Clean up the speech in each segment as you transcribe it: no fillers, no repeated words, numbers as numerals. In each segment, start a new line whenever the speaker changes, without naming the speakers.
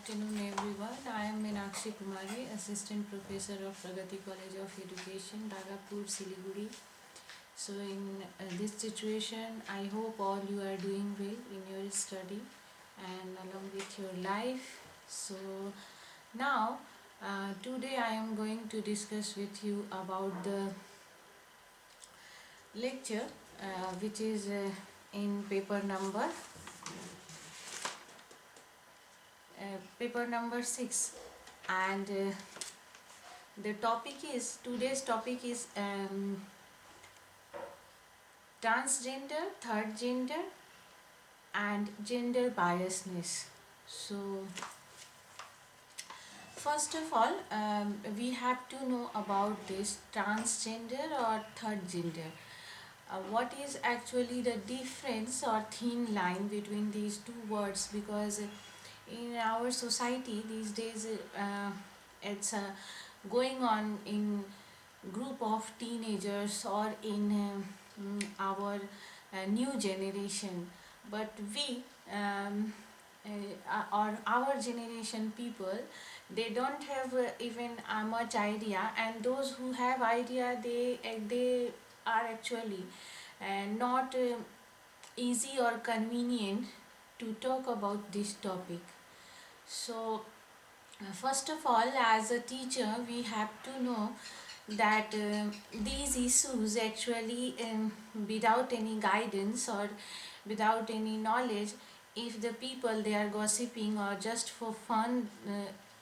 afternoon everyone. I am Minakshee Kumari, Assistant Professor of Pragati College of Education, Ragapur, Siliguri. So in this situation, I hope all you are doing well in your study and along with your life. So now, today I am going to discuss with you about the lecture which is in paper number 6, and the topic is today's topic is transgender, third gender, and gender biasness. So first of all, we have to know about this transgender or third gender. What is actually the difference or thin line between these two words? Because in our society these days, it's going on in group of teenagers or in our new generation, but we or our generation people, they don't have even much idea, and those who have idea, they are actually not easy or convenient to talk about this topic. So first of all, as a teacher, we have to know that these issues actually, without any guidance or without any knowledge, if the people they are gossiping or just for fun,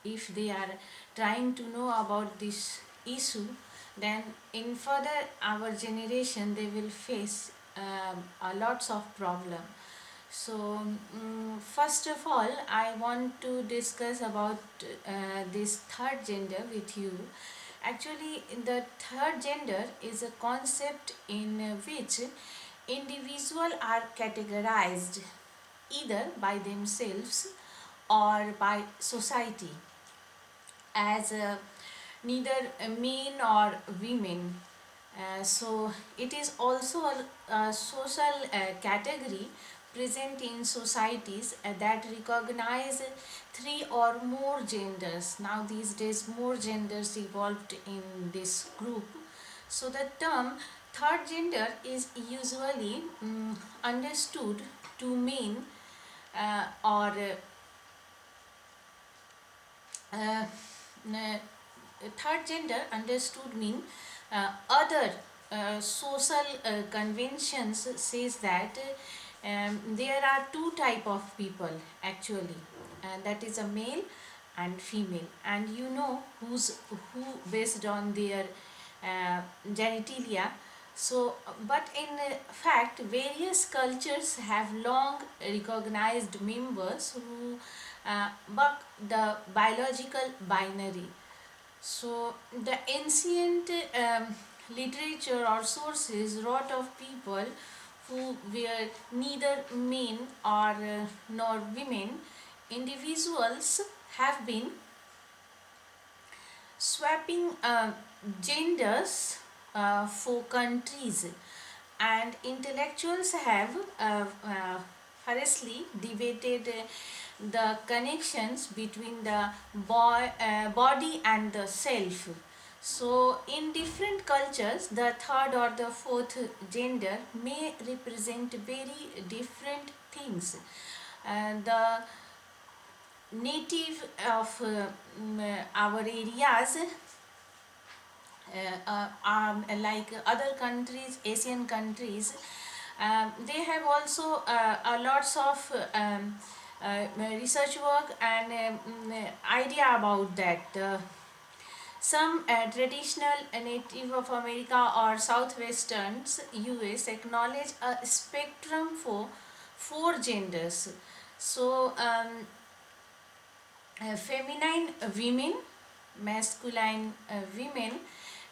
if they are trying to know about this issue, then in further our generation they will face a lots of problem. So first of all, I want to discuss about this third gender with you. Actually, the third gender is a concept in which individuals are categorized either by themselves or by society as neither men or women. So it is also a social category present in societies that recognize three or more genders. Now these days more genders evolved in this group. So the term third gender is usually understood to mean or uh, third gender understood mean other social conventions says that there are two type of people actually, and that is a male and female, and you know who based on their genitalia. So but in fact various cultures have long recognized members who buck the biological binary. So the ancient literature or sources wrote of people who were neither men or nor women. Individuals have been swapping genders for countries, and intellectuals have ferociously debated the connections between the body and the self. So in different cultures, the third or the fourth gender may represent very different things. The native of our areas, like other countries, Asian countries, they have also a lots of research work and idea about that. Some traditional native of America or southwestern US acknowledge a spectrum for four genders. So feminine women, masculine women,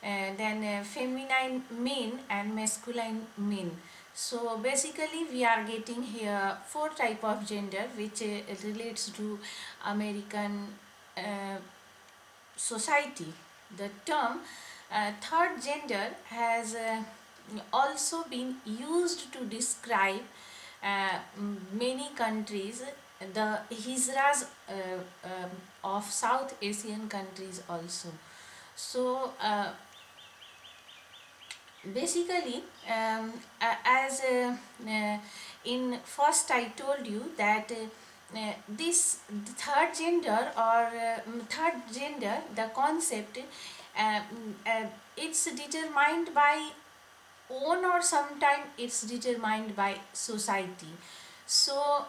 then feminine men and masculine men. So basically we are getting here four type of gender which relates to American society. The term third gender has also been used to describe many countries the hijras of South Asian countries also. So basically, as in first I told you that this third gender or third gender, the concept, it's determined by own, or sometime it's determined by society. So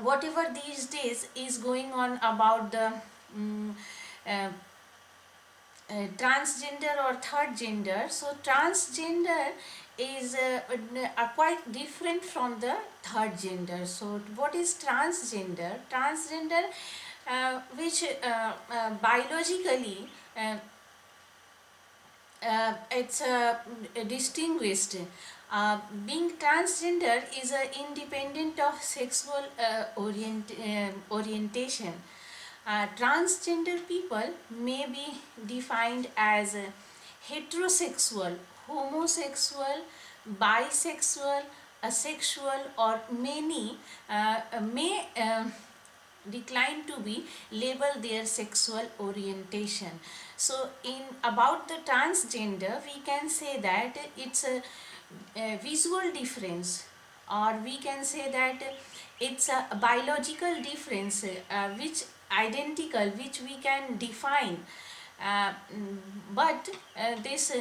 whatever these days is going on about the um, uh, transgender or third gender. So transgender is quite different from the third gender. So what is transgender? Transgender, which biologically it's distinguished. Being transgender is independent of sexual orientation. Transgender people may be defined as heterosexual, homosexual, bisexual, asexual, or many may decline to be label their sexual orientation. So in about the transgender, we can say that it's a visual difference, or we can say that it's a biological difference, which identical, which we can define. But this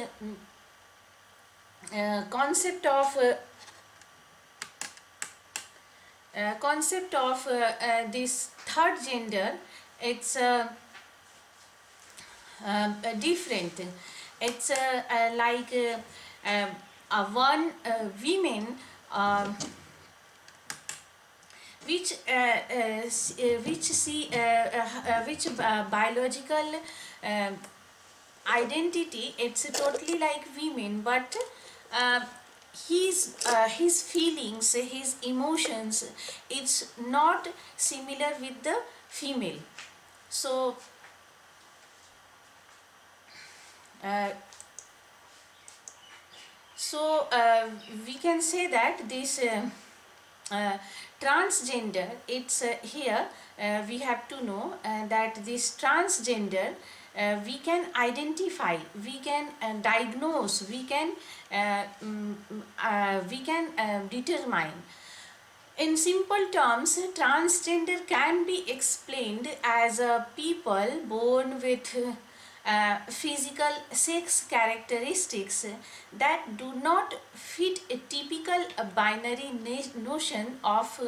concept of this third gender, it's different. It's like one women which biological uh, identity, it's totally like women, but uh, his feelings, his emotions, it's not similar with the female. So uh, we can say that this uh, transgender, it's here we have to know that this transgender, we can identify, we can diagnose, we can determine. In simple terms, transgender can be explained as a people born with physical sex characteristics that do not fit a typical binary notion of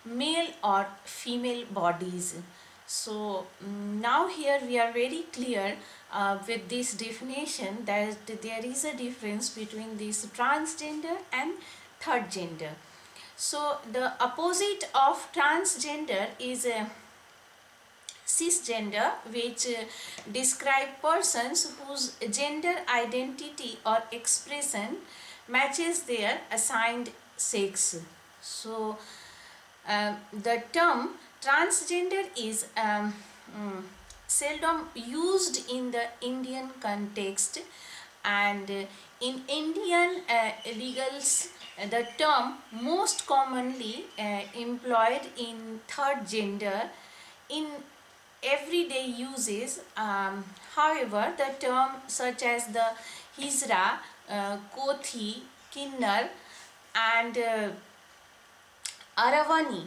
male or female bodies. So now here we are very clear with this definition that there is a difference between this transgender and third gender. So the opposite of transgender is cisgender, which describe persons whose gender identity or expression matches their assigned sex. So the term transgender is seldom used in the Indian context, and in Indian legals, the term most commonly employed in third gender in everyday uses. However, the term such as the hijra, kothi, kinnar, and aravani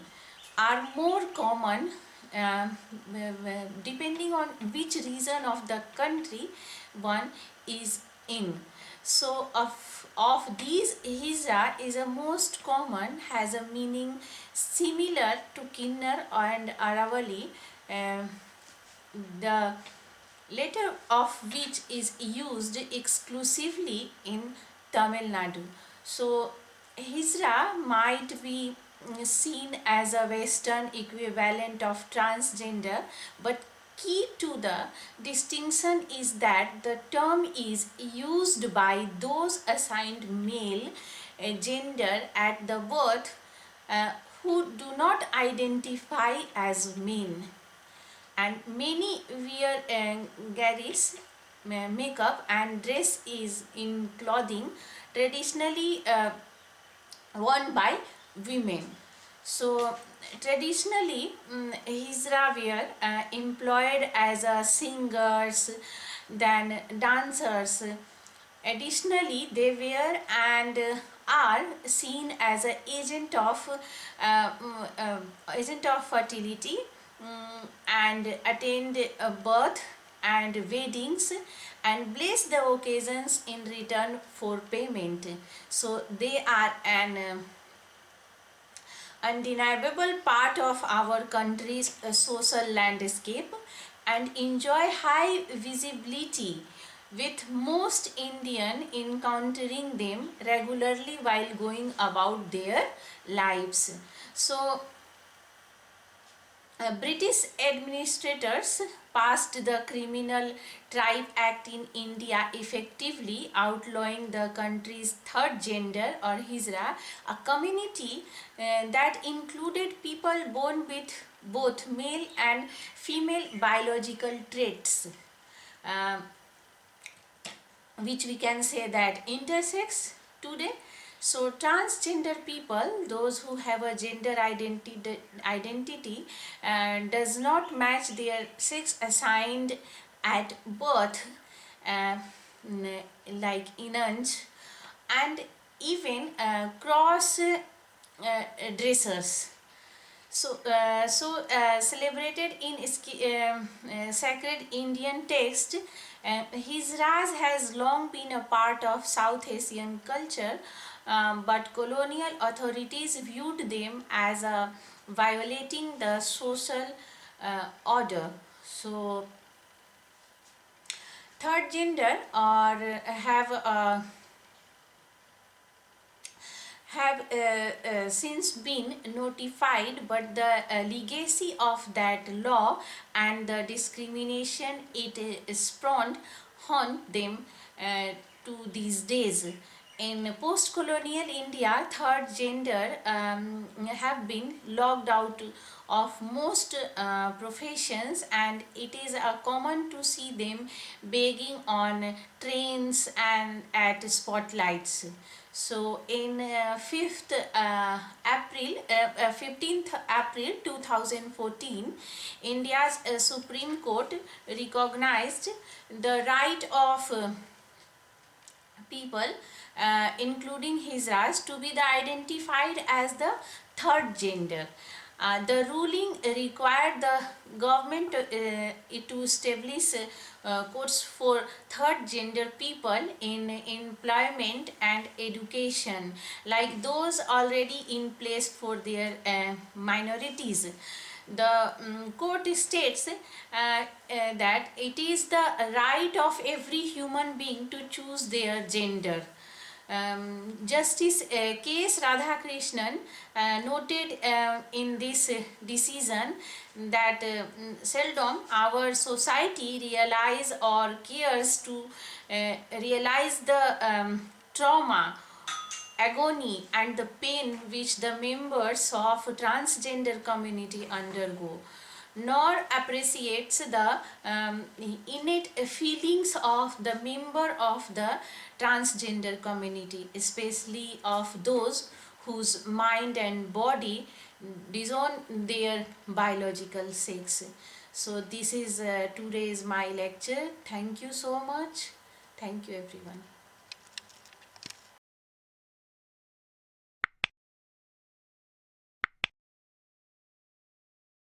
are more common depending on which region of the country one is in. So of these, hijra is a most common, has a meaning similar to kinnar and aravali, the latter of which is used exclusively in Tamil Nadu. So hijra might be seen as a Western equivalent of transgender, but key to the distinction is that the term is used by those assigned male gender at the birth uh, who do not identify as men, and many wear garish makeup and dress is in clothing traditionally worn by women. So traditionally, Hijra were employed as singers, then dancers. Additionally, they were and are seen as an agent of fertility, and attend birth and weddings and bless the occasions in return for payment. So they are an undeniable part of our country's social landscape and enjoy high visibility, with most Indian encountering them regularly while going about their lives. So British administrators passed the Criminal Tribe Act in India, effectively outlawing the country's third gender or Hijra, a community that included people born with both male and female biological traits. Um, which we can say that intersex today. So transgender people, those who have a gender identity and does not match their sex assigned at birth, uh, like enunch, and even cross dressers, celebrated in sacred Indian text, his Raz has long been a part of South Asian culture, but colonial authorities viewed them as violating the social order. So, third gender or have since been notified, but the legacy of that law and the discrimination it spawned haunt them to these days. In post-colonial India, third gender have been locked out of most professions, and it is common to see them begging on trains and at spotlights. So in 15th April 2014, India's Supreme Court recognized the right of people, including Hijras, to be identified as the third gender. The ruling required the government to establish codes for third gender people in employment and education, like those already in place for their minorities. The court states that it is the right of every human being to choose their gender. Justice K.S. Radhakrishnan noted in this decision that seldom our society realize or cares to realize the trauma, agony and the pain which the members of transgender community undergo, nor appreciates the innate feelings of the member of the transgender community, especially of those whose mind and body disown their biological sex. So this is today's my lecture. Thank you so much. Thank you everyone.